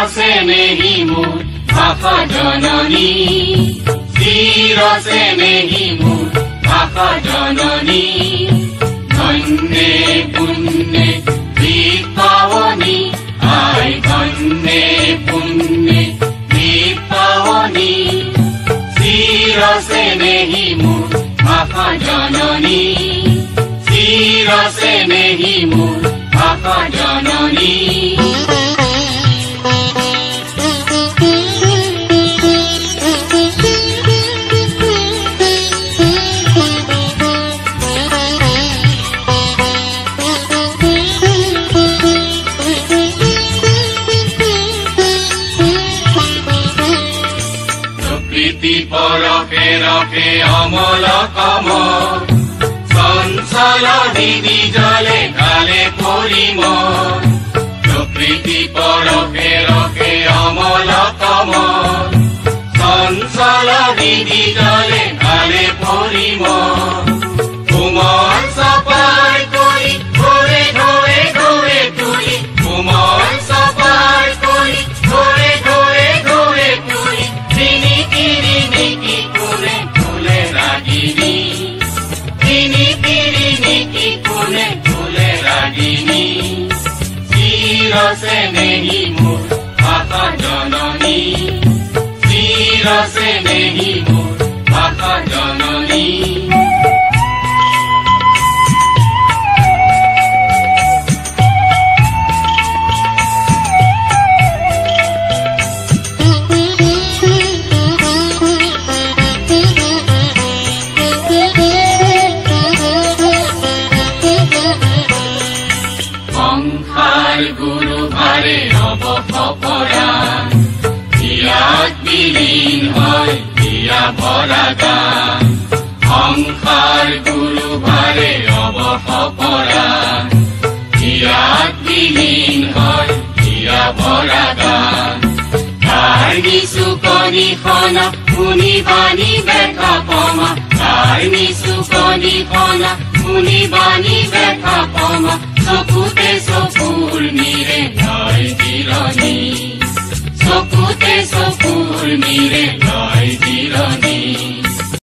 চিৰছে নেহি মোৰ ভাষা জননী চিৰছে নেহি মোৰ ভাষা জননী ধন্যে পুণ্যে দীপাৱনী আই ধন্যে পুণ্যে দীপাৱনী চিৰছে নেহি মোৰ ভাষা জননী চিৰছে নেহি মোৰ ভাষা জননী প্রকৃতি পরকে রকে অমল কম চঞ্চল দিদি জলে গালে পরিম প্রকৃতি পরকে রকে অমল কম চঞ্চল দিদি জলে গালে পরিম কোমল সপার করি ধরে ধরে ধরে তুলি কোমল সপার করি ধরে ধরে ধরে তুলি তিনি তিনি নিকি কোলে কোলে রাগিনী তিনি তিনি নিকি কোলে কোলে রাগিনী চিরছে নেহি মোর ভাষা জননী চিরছে নেহি মোর ভাষা জননী সংসার গুরু ভারে অবসপরা ইয়াত বিলীন হয় ইয়া ভরা গান সংসার গুরু ভারে অবসপরা ইয়াত বিলীন হয় ইয়া ভরা গান তার নিচু কণিখনা শুনি বাণী ব্যথা পমা তার নিচু কণিখনা শুনি বাণী ব্যথা পমা চকুতে চকুৰ নিৰে লয় জিৰণি চকুতে চকুৰ নিৰে লয় জিৰণি